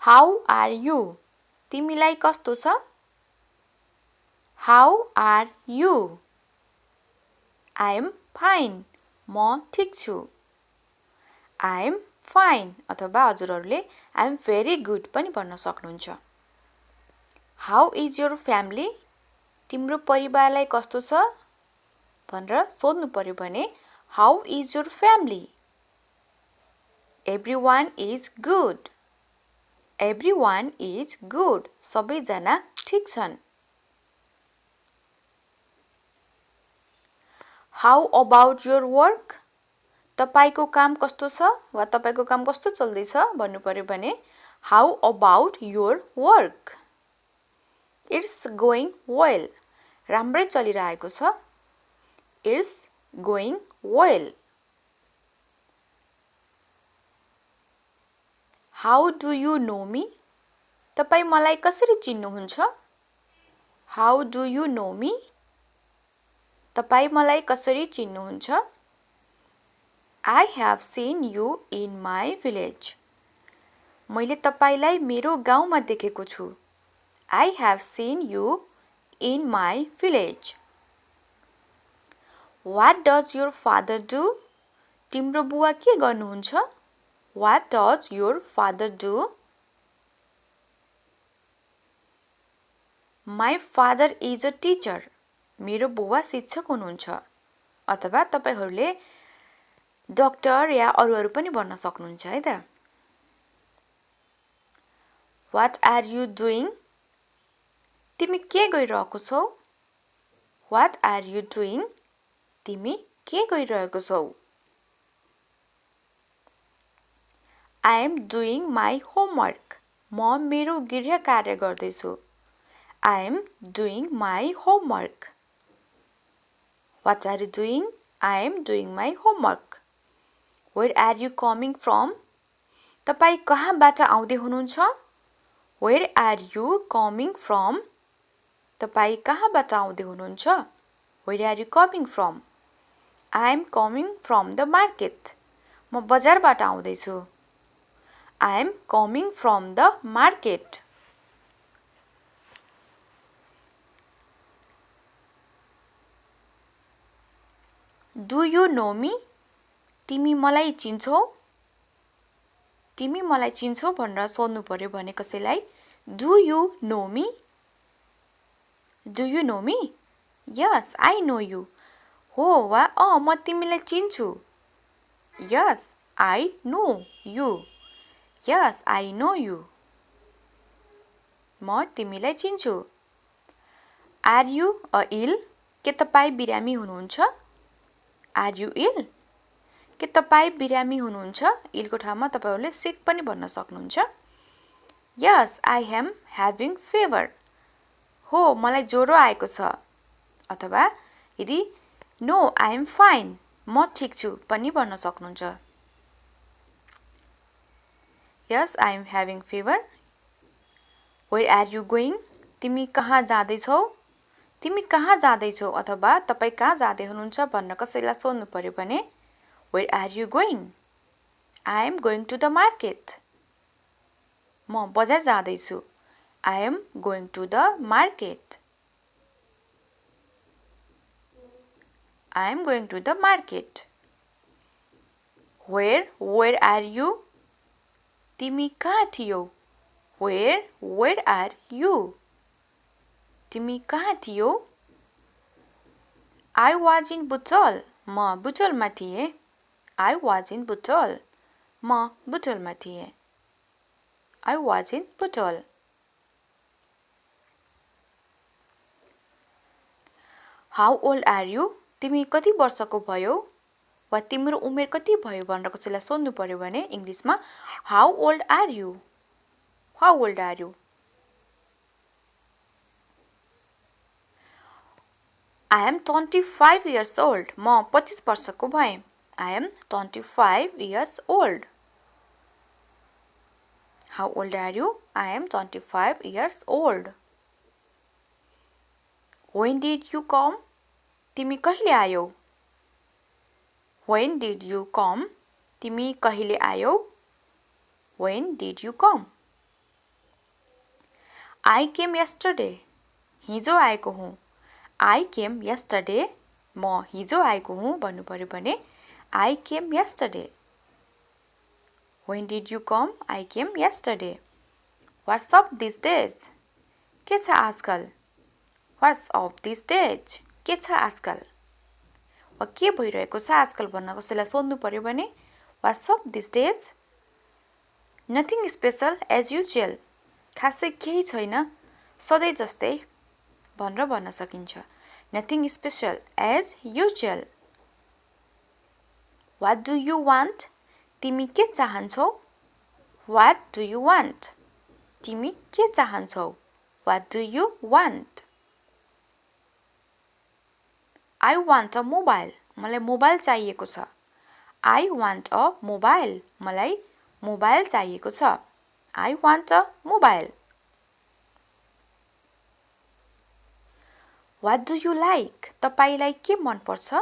How are you? तिमीलाई कस्तो छ? How are you? I am fine. म ठिक छु. I am fine अथवा हजुरहरूले I am very good पनि भन्न सक्नुहुन्छ. How is your family? तिम्रो परिवारलाई कस्तो छ? भनेर सोध्नु पर्यो भने How is your family? Everyone is good. Everyone is good. सबैजना ठिक छन्. How about your work? तपाईको काम कस्तो छ वा तपाईको काम कस्तो चल्दैछ भन्नु पर्यो भने How about your work? It's going well. राम्रै चलिरहेको छ. It's going well. How do you know me? तपाई मलाई कसरी चिन्नुहुन्छ? How do you know me? तपाई मलाई कसरी चिन्नुहुन्छ? I have seen you in my village. मैले तपाईलाई मेरो गाउँमा देखेको छु. I have seen you in my village. What does your father do? तिम्रो बुवा के गर्नुहुन्छ? What does your father do? My father is a teacher. मेरो बुवा शिक्षक हुनुहुन्छ. अथवा तपाईहरुले डाक्टर या अरू पनि भन्न सक्नुहुन्छ है त. What are you doing? तिमी के गरिरहेको छौ? What are you doing? तिमी के गरिरहेको छौ? I am doing my homework. म मेरो गृह कार्य गर्दैछु. I am doing my homework. What are you doing? I am doing my homework. Where are you coming from? तपाई कहाँबाट आउँदै हुनुहुन्छ? Where are you coming from? तपाई कहाँबाट आउँदै हुनुहुन्छ? Where are you coming from? I am coming from the market. म बजारबाट आउँदै छु. I am coming from the market. Do you know me? तिमी मलाई चिन्छौ? तिमी मलाई चिन्छौ भनेर सोध्नु पर्यो भने कसैलाई Do you know me? Do you know me? Yes, I know you. हो वा म तिमीलाई चिन्छु. Yes, I know you. Yes, I know you. म तिमीलाई चिन्छु. Are you ill? के तपाई बिरामी हुनुहुन्छ? Are you ill? के तपाई बिरामी हुनुहुन्छ? इलको ठाउँमा तपाईहरुले sick पनि भन्न सक्नुहुन्छ. Yes, I am having fever. हो मलाई ज्वरो आएको छ. अथवा यदि No, I am fine. म ठीक छु पनि भन्न सक्नुहुन्छ. Yes, I am having fever. Where are you going? तिमी कहाँ जाँदै छौ? तिमी कहाँ जाँदै छौ अथवा तपाई कहाँ जाँदै हुनुहुन्छ भन्न कसैलाई सोध्नु पर्यो भने Where are you going? I am going to the market. म बजार जाँदै छु. I am going to the market. I am going to the market. Where are you? तिमी कहाँ थियौ? Where are you? तिमी कहाँ थियौ? I was in Butol. म बुटोलमा थिए. I was in Butol. म बुटोलमा थिए. I was in Butol. How old are you? तिमी कति वर्षको भयौ? वा तिम्रो उमेर कति भयो भनेर कसैलाई सोध्नु पर्यो भने इंग्लिशमा How old are you? How old are you? I am 25 years old. म 25 वर्षको भएँ. I am 25 years old. How old are you? I am 25 years old. When did you come? तिमी कहिले आयौ? When did you come? तिमी कहिले आयौ? When did you come? I came yesterday. हिजो आएको हुँ. I came yesterday. म हिजो आएको हुँ भन्नु पर्यो भने I came yesterday. When did you come? I came yesterday. What's up these days? के छ आजकल? What's up these days? के छ आजकल? वा के भइरहेको छ आजकल भन्न कसैलाई सोध्नु पर्यो भने What's up these days? Nothing special as usual. खासै केही छैन सधैँ जस्तै भनेर भन्न सकिन्छ. Nothing special as usual. What do you want? तिमी के चाहन्छौ? What do you want? तिमी के चाहन्छौ? What do you want? I want a mobile. मलाई मोबाइल चाहिएको छ. I want a mobile. मलाई मोबाइल चाहिएको छ. I want a mobile. What do you like? तपाईलाई के मन पर्छ?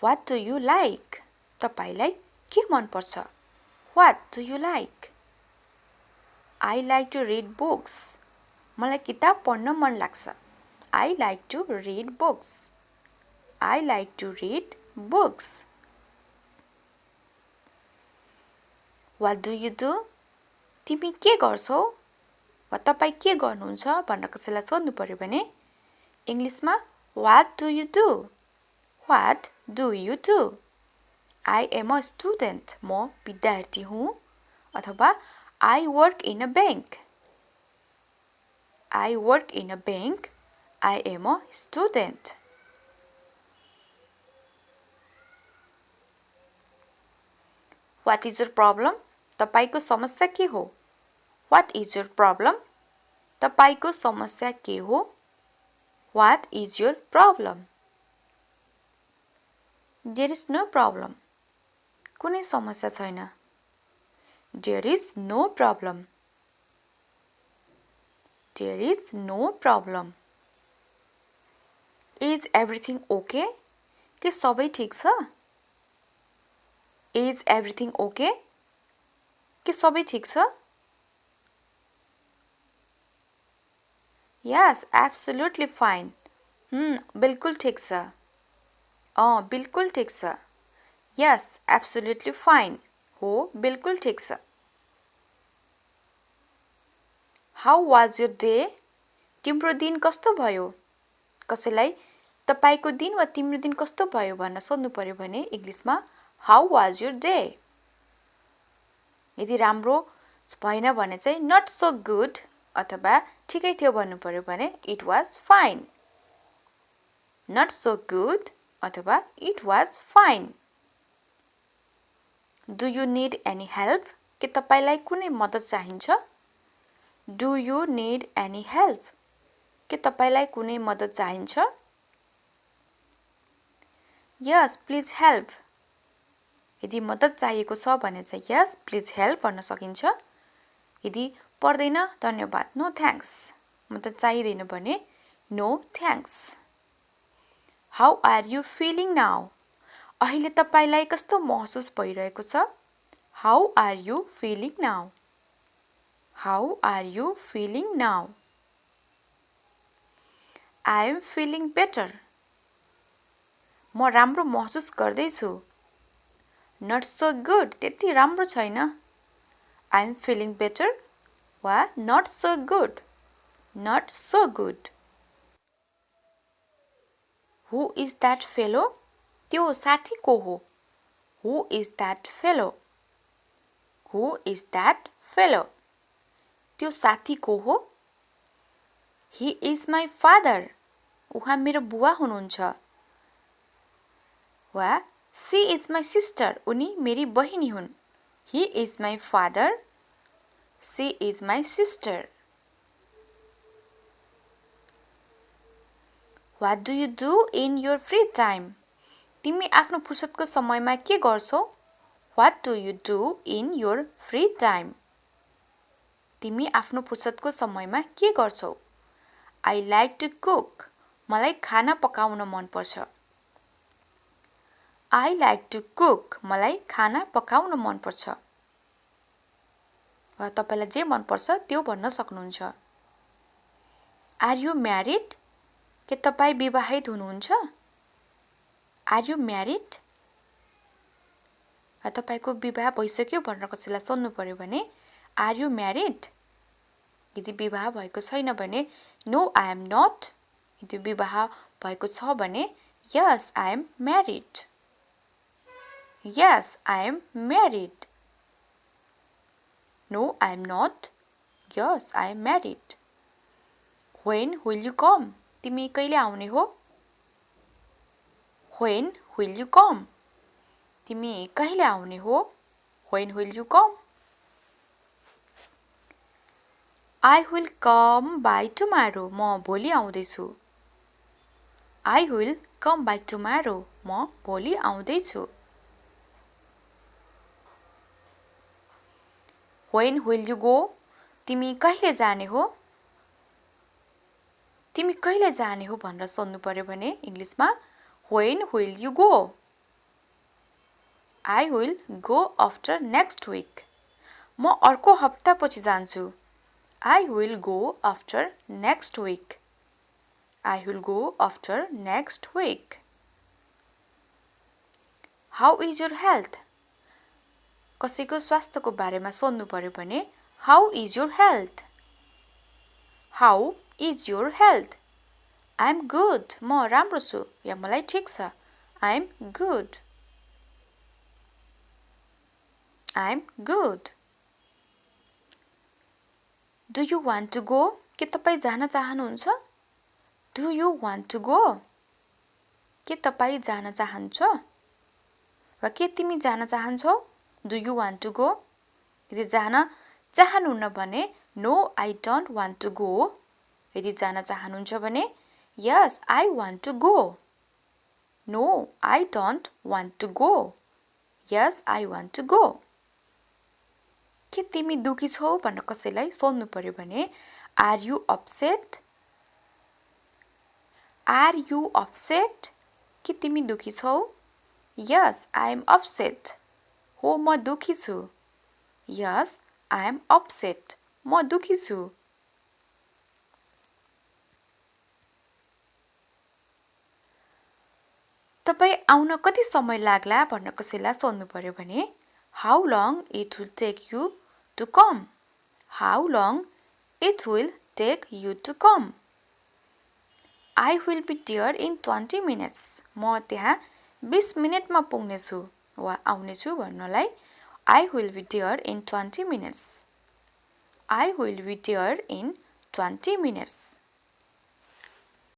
What do you like? तपाईलाई के मन पर्छ? What do you like? I like to read books. मलाई किताब पढ्न मन लाग्छ. I like to read books. I like to read books. What do you do? तिमी के गर्छौ? वा तपाई के गर्नुहुन्छ भनेर कसैलाई सोध्नु पर्यो भने इङ्ग्लिशमा What do you do? What do you do? I am a student. म विद्यार्थी हुँ अथवा I work in a bank. I work in a bank. I am a student. What is your problem? तपाईको समस्या के हो? What is your problem? तपाईको समस्या के हो? What is your problem? There is no problem. कुनै समस्या छैन. There is no problem. There is no problem. Is everything okay? के सबै ठीक छ? Is everything okay? के सबै ठीक छ? Yes, absolutely fine. बिल्कुल ठीक छ. बिल्कुल ठीक छ. Yes, absolutely fine. हो, बिल्कुल ठीक छ. How was your day? तिम्रो दिन कस्तो भयो? कसैलाई तपाईको दिन वा तिम्रो दिन कस्तो भयो भन्न सोध्नु पर्यो भने इङ्ग्लिशमा How was your day? यदि राम्रो भएन भने चाहिँ not so good अथवा ठिकै थियो भन्नु पर्यो भने it was fine. Not so good अथवा it was fine. Do you need any help? के तपाईलाई कुनै मद्दत चाहिन्छ? Do you need any help? के तपाईलाई कुनै मद्दत चाहिन्छ? Yes, please help. यदि मद्दत चाहिएको छ भने चाहिँ yes, please help भन्न सकिन्छ. यदि पर्दैन धन्यवाद no thanks. मद्दत चाहिदैन भने no thanks. How are you feeling now? अहिले तपाईलाई कस्तो महसुस भइरहेको छ? How are you feeling now? How are you feeling now? I am feeling better. म राम्रो महसुस गर्दै छु. Not so good. त्यति राम्रो छैन. I am feeling better. वा not so good. Not so good. Who is that fellow? त्यो साथी को हो? Who is that fellow? Who is that fellow? त्यो साथी को हो? He is my father. उहाँ मेरो बुवा हुनुहुन्छ. वा she is my sister. उनी मेरी बहिनी हुन्. He is my father. She is my sister. What do you do in your free time? तिमी आफ्नो फुर्सदको समयमा के गर्छौ? What do you do in your free time? तिमी आफ्नो फुर्सदको समयमा के गर्छौ? I like to cook. मलाई खाना पकाउन मन पर्छ. I like to cook. मलाई खाना पकाउन मन पर्छ. वा तपाईलाई जे मन पर्छ त्यो भन्न सक्नुहुन्छ आर यु म्यारिड के तपाई विवाहित हुनुहुन्छ आर यु म्यारिड वा तपाईको विवाह भइसक्यो भनेर कसैलाई सोध्नु पर्यो भने आर यु म्यारिड यदि विवाह भएको छैन भने नो आई एम नॉट यदि विवाह भएको छ भने yes I am married yes I am married no I am not yes I am married When will you come? तिमी कहिले आउने हो? When will you come? तिमी कहिले आउने हो? When will you come? I will come by tomorrow. म भोलि आउँदै छु. I will come by tomorrow. म भोलि आउँदै छु. When will you go? तिमी कहिले जाने हो? तिमी कहिले जाने हो भनेर सोध्नु पर्यो भने इंग्लिशमा When will you go? I will go after next week. म अर्को हप्ता पछि जान्छु. I will go after next week. I will go after next week. How is your health? कसैको स्वास्थ्यको बारेमा सोध्नु पर्यो भने How is your health? How is your health? I am good. म राम्रो छु या मलाई ठीक छ. I am good. I am good. Do you want to go? के तपाई जान चाहनुहुन्छ? Do you want to go? के तपाई जान चाहन्छ? वा के तिमी जान चाहन्छौ? Do you want to go? यदि जान चाहनुहुन्न भने No, I don't want to go. यदि जान चाहनुहुन्छ भने Yes, I want to go. No, I don't want to go. Yes, I want to go. के तिमी दुखी छौ भनेर कसैलाई सोध्नु पर्यो भने Are you upset? Are you upset? के तिमी दुखी छौ? Yes, I am upset. हो म दुखी छु. Yes, I am upset. म दुखी छु. तपाई आउन कति समय लाग्ला भनेर कसैलाई सोध्नु पर्यो भने How long it will take you to come? How long it will take you to come? I will be there in 20 minutes. म त्यहाँ 20 मिनेटमा पुग्ने छु वा आउने छु भन्नलाई I will be there in 20 minutes. I will be there in 20 minutes.